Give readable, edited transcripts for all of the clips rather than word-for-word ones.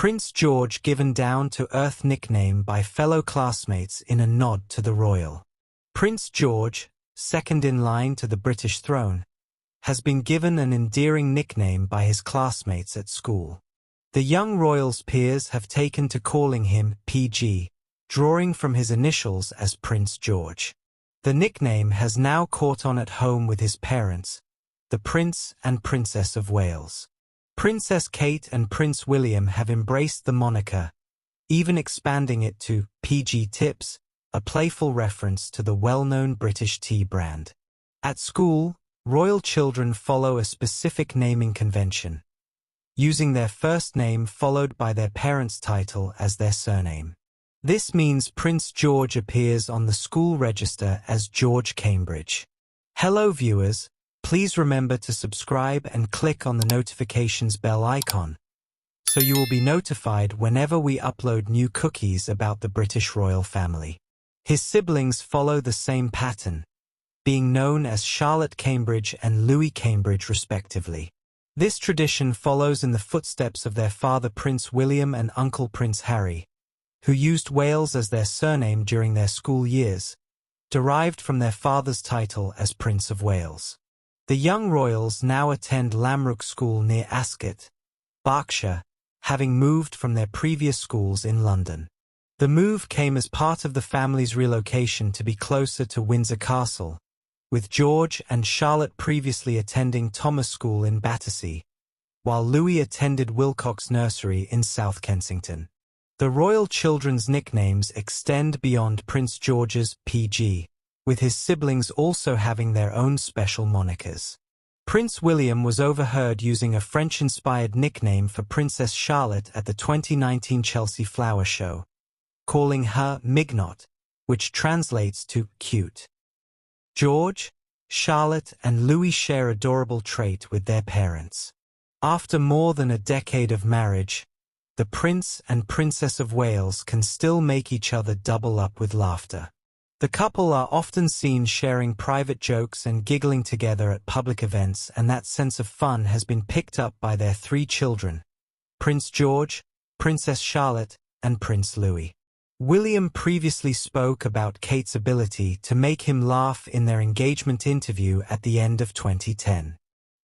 Prince George given down-to-earth nickname by fellow classmates in a nod to the royal. Prince George, second in line to the British throne, has been given an endearing nickname by his classmates at school. The young royal's peers have taken to calling him PG, drawing from his initials as Prince George. The nickname has now caught on at home with his parents, the Prince and Princess of Wales. Princess Kate and Prince William have embraced the moniker, even expanding it to PG Tips, a playful reference to the well-known British tea brand. At school, royal children follow a specific naming convention, using their first name followed by their parents' title as their surname. This means Prince George appears on the school register as George Cambridge. Hello viewers, please remember to subscribe and click on the notifications bell icon, so you will be notified whenever we upload new cookies about the British royal family. His siblings follow the same pattern, being known as Charlotte Cambridge and Louis Cambridge respectively. This tradition follows in the footsteps of their father Prince William and uncle Prince Harry, who used Wales as their surname during their school years, derived from their father's title as Prince of Wales. The young royals now attend Lamrook School near Ascot, Berkshire, having moved from their previous schools in London. The move came as part of the family's relocation to be closer to Windsor Castle, with George and Charlotte previously attending Thomas School in Battersea, while Louis attended Wilcox Nursery in South Kensington. The royal children's nicknames extend beyond Prince George's PG, with his siblings also having their own special monikers. Prince William was overheard using a French-inspired nickname for Princess Charlotte at the 2019 Chelsea Flower Show, calling her Mignot, which translates to cute. George, Charlotte, and Louis share adorable trait with their parents. After more than a decade of marriage, the Prince and Princess of Wales can still make each other double up with laughter. The couple are often seen sharing private jokes and giggling together at public events, and that sense of fun has been picked up by their 3 children, Prince George, Princess Charlotte, and Prince Louis. William previously spoke about Kate's ability to make him laugh in their engagement interview at the end of 2010.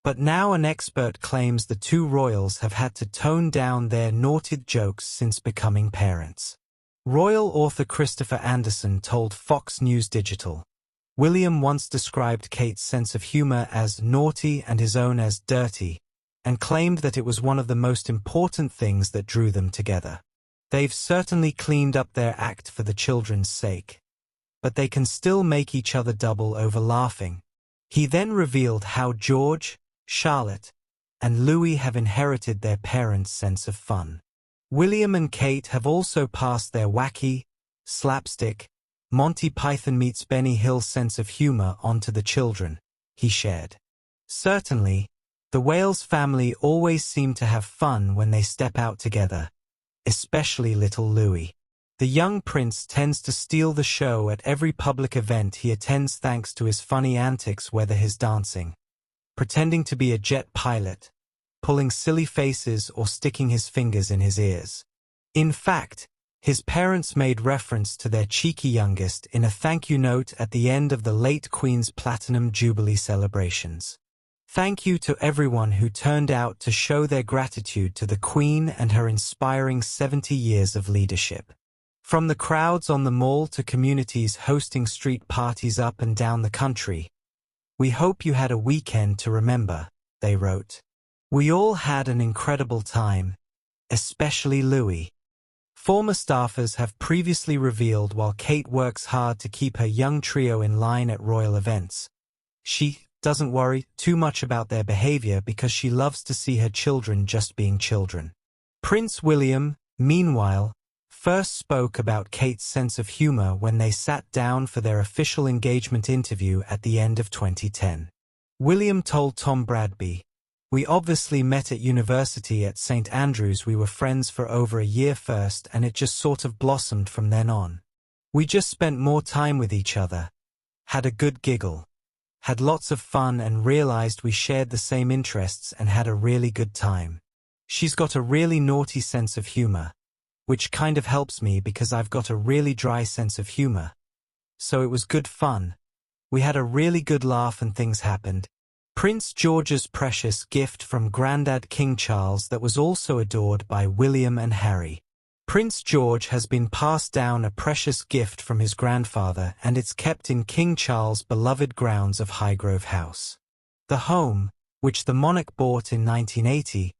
But now an expert claims the 2 royals have had to tone down their naughty jokes since becoming parents. Royal author Christopher Anderson told Fox News Digital, William once described Kate's sense of humor as naughty and his own as dirty, and claimed that it was one of the most important things that drew them together. They've certainly cleaned up their act for the children's sake, but they can still make each other double over laughing. He then revealed how George, Charlotte, and Louis have inherited their parents' sense of fun. William and Kate have also passed their wacky, slapstick, Monty Python meets Benny Hill sense of humor on to the children, he shared. Certainly, the Wales family always seem to have fun when they step out together, especially little Louis. The young prince tends to steal the show at every public event he attends thanks to his funny antics, whether his dancing, pretending to be a jet pilot, pulling silly faces, or sticking his fingers in his ears. In fact, his parents made reference to their cheeky youngest in a thank you note at the end of the late Queen's Platinum Jubilee celebrations. Thank you to everyone who turned out to show their gratitude to the Queen and her inspiring 70 years of leadership. From the crowds on the Mall to communities hosting street parties up and down the country, we hope you had a weekend to remember, they wrote. We all had an incredible time, especially Louis. Former staffers have previously revealed while Kate works hard to keep her young trio in line at royal events, she doesn't worry too much about their behavior because she loves to see her children just being children. Prince William, meanwhile, first spoke about Kate's sense of humor when they sat down for their official engagement interview at the end of 2010. William told Tom Bradby, "We obviously met at university at St. Andrews. We were friends for over a year first, and it just sort of blossomed from then on. We just spent more time with each other, had a good giggle, had lots of fun, and realized we shared the same interests and had a really good time." She's got a really naughty sense of humor, which kind of helps me because I've got a really dry sense of humor. So it was good fun. We had a really good laugh and things happened. Prince George's precious gift from Grandad King Charles that was also adored by William and Harry. Prince George has been passed down a precious gift from his grandfather, and it's kept in King Charles' beloved grounds of Highgrove House. The home, which the monarch bought in 1980,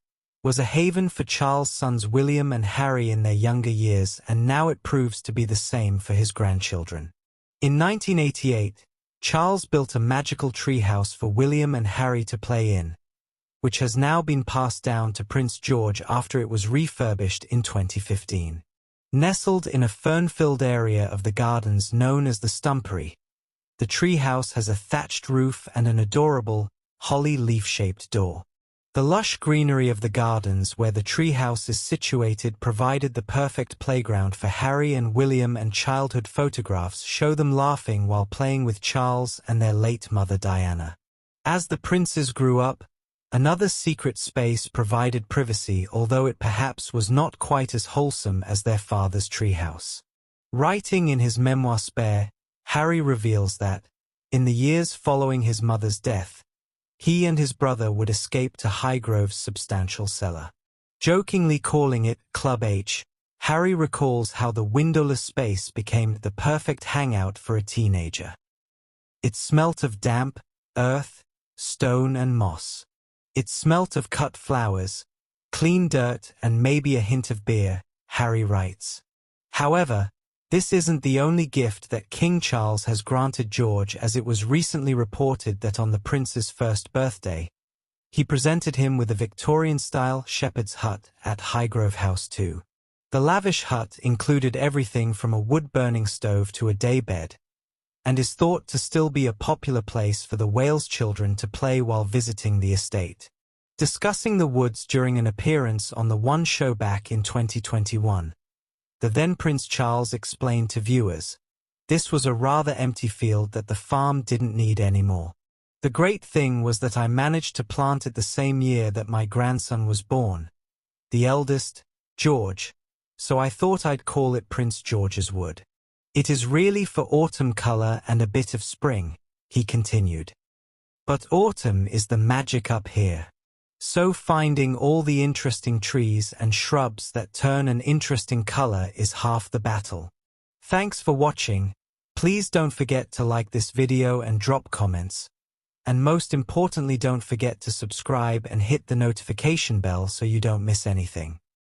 was a haven for Charles' sons William and Harry in their younger years, and now it proves to be the same for his grandchildren. In 1988, Charles built a magical treehouse for William and Harry to play in, which has now been passed down to Prince George after it was refurbished in 2015. Nestled in a fern-filled area of the gardens known as the Stumpery, the treehouse has a thatched roof and an adorable, holly leaf-shaped door. The lush greenery of the gardens where the treehouse is situated provided the perfect playground for Harry and William, and childhood photographs show them laughing while playing with Charles and their late mother Diana. As the princes grew up, another secret space provided privacy, although it perhaps was not quite as wholesome as their father's treehouse. Writing in his memoir Spare, Harry reveals that, in the years following his mother's death, he and his brother would escape to Highgrove's substantial cellar. Jokingly calling it Club H, Harry recalls how the windowless space became the perfect hangout for a teenager. It smelt of damp, earth, stone and moss. It smelt of cut flowers, clean dirt and maybe a hint of beer, Harry writes. However, this isn't the only gift that King Charles has granted George, as it was recently reported that on the prince's first birthday, he presented him with a Victorian-style shepherd's hut at Highgrove House too. The lavish hut included everything from a wood-burning stove to a daybed, and is thought to still be a popular place for the Wales children to play while visiting the estate. Discussing the woods during an appearance on the One Show back in 2021, the then Prince Charles explained to viewers, "This was a rather empty field that the farm didn't need anymore. The great thing was that I managed to plant it the same year that my grandson was born, the eldest, George, so I thought I'd call it Prince George's Wood. It is really for autumn color and a bit of spring," he continued. "But autumn is the magic up here. So finding all the interesting trees and shrubs that turn an interesting color is half the battle." Thanks for watching. Please don't forget to like this video and drop comments. And most importantly, don't forget to subscribe and hit the notification bell so you don't miss anything.